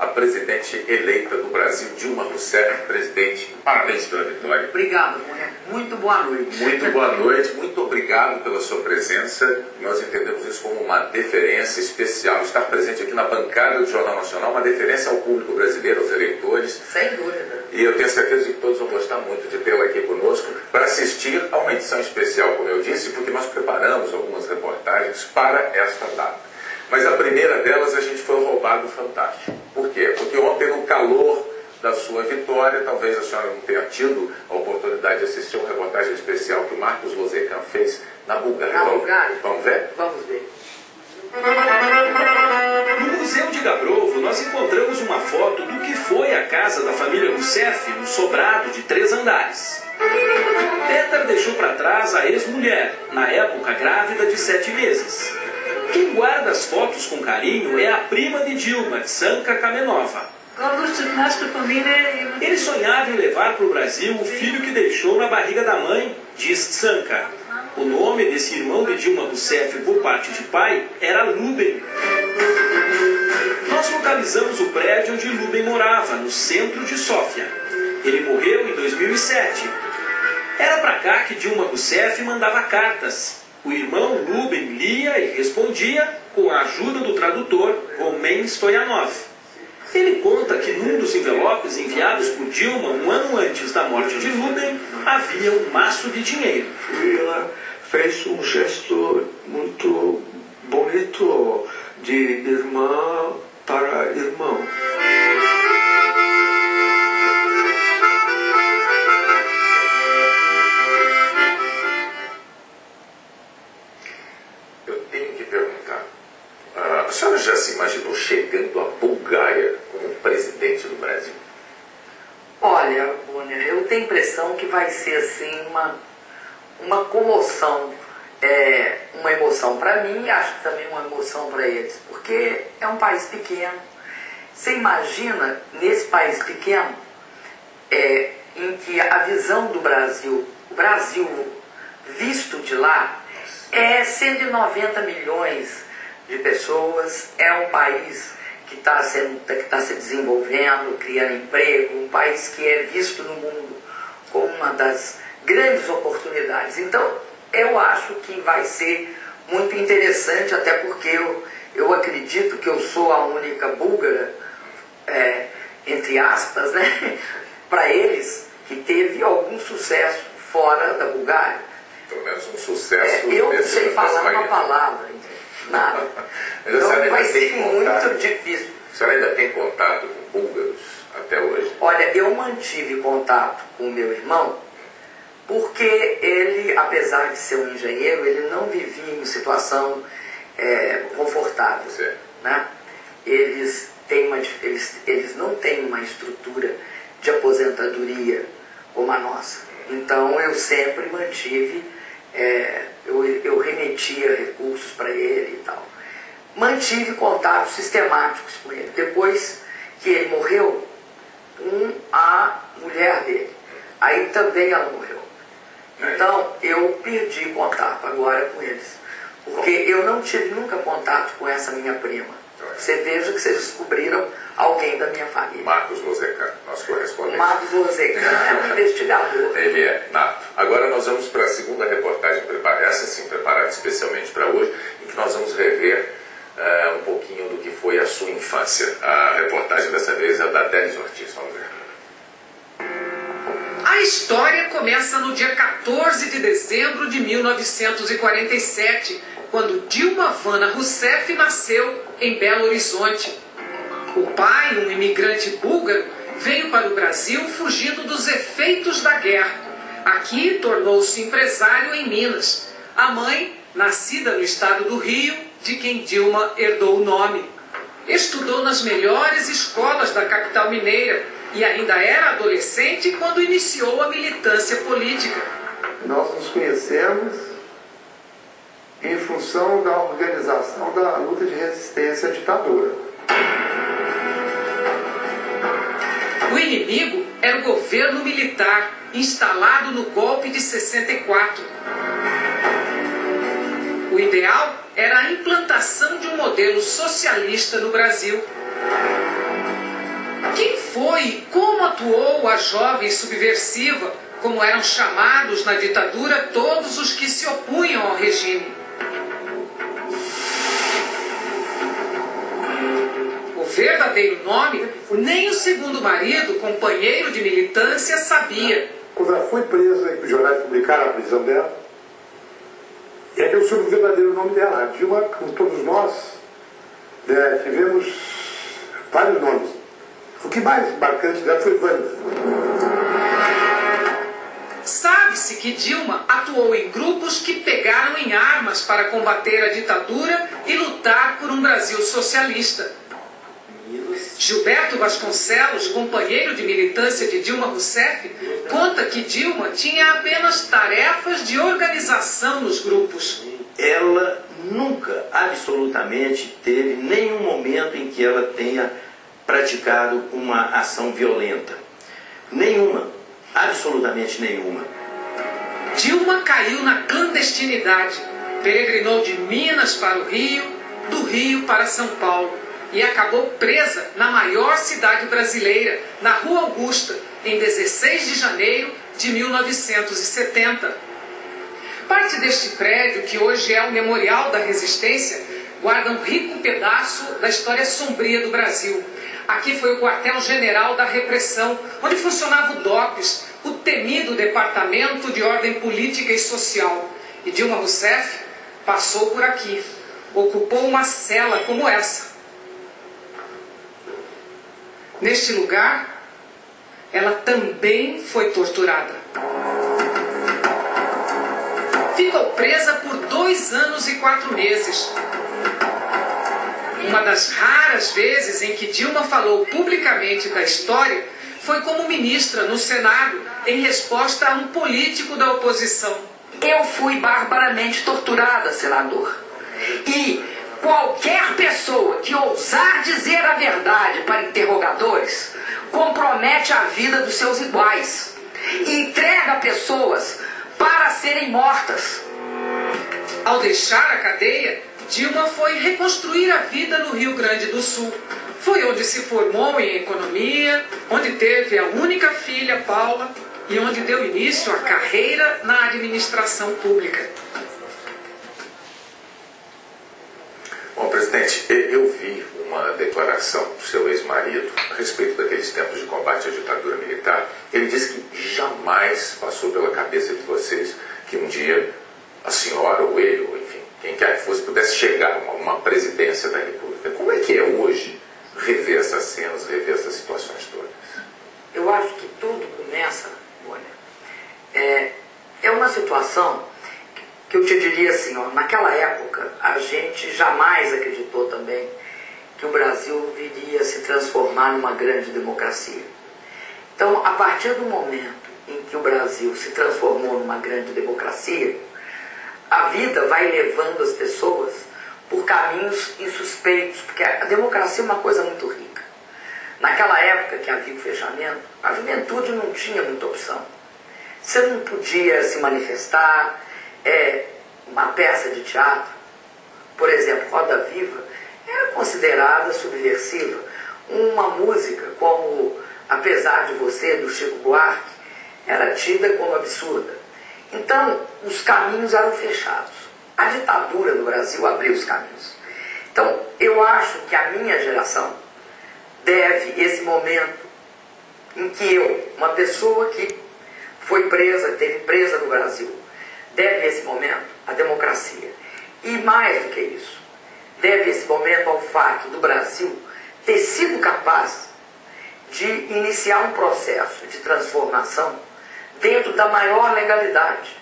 a presidente eleita do Brasil, Dilma Rousseff. Presidente, parabéns pela vitória. Obrigado, Cunha. Muito boa noite. Muito boa noite, muito obrigado pela sua presença. Nós entendemos isso como uma deferência especial. Estar presente aqui na bancada do Jornal Nacional, uma deferência ao público brasileiro, aos eleitores. Sem dúvida. E eu tenho certeza de que todos vão gostar muito de tê-la aqui conosco para assistir a uma edição especial, como eu disse, porque nós preparamos algumas reportagens para esta data. Mas a primeira delas, a gente foi roubado fantástico. Por quê? Porque ontem, no calor da sua vitória, talvez a senhora não tenha tido a oportunidade de assistir uma reportagem especial que o Marcos Lozecan fez na Bulgária. Na Bulgária? Vamos ver? Vamos ver. No Museu de Gabrovo, nós encontramos uma foto do que foi a casa da família Rousseff, no sobrado de 3 andares. Peter deixou para trás a ex-mulher, na época grávida de 7 meses. Quem guarda as fotos com carinho é a prima de Dilma, Tsanka Kamenova. Ele sonhava em levar para o Brasil o filho que deixou na barriga da mãe, diz Tsanka. O nome desse irmão de Dilma Rousseff por parte de pai era Luben. Nós localizamos o prédio onde Luben morava, no centro de Sófia. Ele morreu em 2007. Era para cá que Dilma Rousseff mandava cartas. O irmão Luben lia e respondia com a ajuda do tradutor Roman Stoyanov. Ele conta que num dos envelopes enviados por Dilma um ano antes da morte de Luben havia um maço de dinheiro. Ela fez um gesto muito bonito de irmã para irmão. A senhora já se imaginou chegando à Bulgária como presidente do Brasil? Olha, Cunha, eu tenho a impressão que vai ser assim uma comoção, uma emoção para mim e acho que também uma emoção para eles, porque é um país pequeno. Você imagina, nesse país pequeno, em que a visão do Brasil, o Brasil visto de lá, é 190 milhões de pessoas, é um país que está se desenvolvendo, criando emprego, um país que é visto no mundo como uma das grandes oportunidades. Então, eu acho que vai ser muito interessante, até porque eu acredito que eu sou a única búlgara, entre aspas, né, para eles, que teve algum sucesso fora da Bulgária. Pelo menos um sucesso. Eu não sei falar uma palavra. Nada. Então vai ser muito difícil. A senhora ainda tem contato com búlgaros até hoje? Olha, eu mantive contato com o meu irmão porque ele, apesar de ser um engenheiro, ele não vivia em situação confortável. Né? Eles não têm uma estrutura de aposentadoria como a nossa. Então eu sempre mantive... eu remetia recursos para ele e tal. Mantive contatos sistemáticos com ele. Depois que ele morreu, a mulher dele, aí também ela morreu. Então eu perdi contato agora com eles, porque eu não tive nunca contato com essa minha prima. Você veja que vocês descobriram alguém da minha família. Marcos Lozecan, nosso correspondente. Marcos Lozecan é um investigador. Ele é nato. Agora nós vamos para a segunda reportagem preparada, essa sim preparada especialmente para hoje, em que nós vamos rever um pouquinho do que foi a sua infância. A reportagem dessa vez é da Denis Ortiz. Vamos ver. A história começa no dia 14 de dezembro de 1947, quando Dilma Vana Rousseff nasceu em Belo Horizonte. O pai, um imigrante búlgaro, veio para o Brasil fugindo dos efeitos da guerra. Aqui tornou-se empresário em Minas. A mãe, nascida no estado do Rio, de quem Dilma herdou o nome. Estudou nas melhores escolas da capital mineira e ainda era adolescente quando iniciou a militância política. Nós nos conhecemos em função da organização da luta de resistência à ditadura. O inimigo era o governo militar, instalado no golpe de 64. O ideal era a implantação de um modelo socialista no Brasil. Quem foi e como atuou a jovem subversiva, como eram chamados na ditadura todos os que se opunham ao regime? O verdadeiro nome, nem o segundo marido, companheiro de militância, sabia. Quando ela foi presa e os jornais publicaram a prisão dela, é que eu soube o verdadeiro nome dela. A Dilma, como todos nós, tivemos vários nomes. O que mais marcante dela foi Wanda. Sabe-se que Dilma atuou em grupos que pegaram em armas para combater a ditadura e lutar por um Brasil socialista. Gilberto Vasconcelos, companheiro de militância de Dilma Rousseff, conta que Dilma tinha apenas tarefas de organização nos grupos. Ela nunca, absolutamente, teve nenhum momento em que ela tenha praticado uma ação violenta. Nenhuma, absolutamente nenhuma. Dilma caiu na clandestinidade, peregrinou de Minas para o Rio, do Rio para São Paulo e acabou presa na maior cidade brasileira, na Rua Augusta, em 16 de janeiro de 1970. Parte deste prédio, que hoje é o Memorial da Resistência, guarda um rico pedaço da história sombria do Brasil. Aqui foi o quartel-general da repressão, onde funcionava o DOPS, o temido Departamento de Ordem Política e Social. E Dilma Rousseff passou por aqui, ocupou uma cela como essa. Neste lugar, ela também foi torturada. Ficou presa por 2 anos e 4 meses. Uma das raras vezes em que Dilma falou publicamente da história foi como ministra no Senado, em resposta a um político da oposição. Eu fui barbaramente torturada, senador. E qualquer pessoa que ousar dizer a verdade para interrogadores compromete a vida dos seus iguais e entrega pessoas para serem mortas. Ao deixar a cadeia, Dilma foi reconstruir a vida no Rio Grande do Sul. Foi onde se formou em economia, onde teve a única filha, Paula, e onde deu início à carreira na administração pública. Bom, presidente, eu vi uma declaração do seu ex-marido a respeito daqueles tempos de combate à ditadura militar. Ele disse que jamais passou pela cabeça de vocês que um dia a senhora ou ele, ou enfim, quem quer que fosse, pudesse chegar a uma presidência da República. Como é que é hoje rever essas cenas, rever essas situações todas? Eu acho que tudo começa, olha, é uma situação que eu te diria assim, ó, naquela época a gente jamais acreditou também que o Brasil viria a se transformar numa grande democracia. Então, a partir do momento em que o Brasil se transformou numa grande democracia, a vida vai levando as pessoas por caminhos insuspeitos, porque a democracia é uma coisa muito rica. Naquela época que havia o fechamento, a juventude não tinha muita opção. Você não podia se manifestar, uma peça de teatro, por exemplo, Roda Viva, era considerada subversiva. Uma música como Apesar de Você, do Chico Buarque, era tida como absurda. Então, os caminhos eram fechados. A ditadura no Brasil abriu os caminhos. Então, eu acho que a minha geração deve esse momento em que eu, uma pessoa que foi presa, teve presa no Brasil, deve esse momento à democracia. E mais do que isso, deve esse momento ao fato do Brasil ter sido capaz de iniciar um processo de transformação dentro da maior legalidade.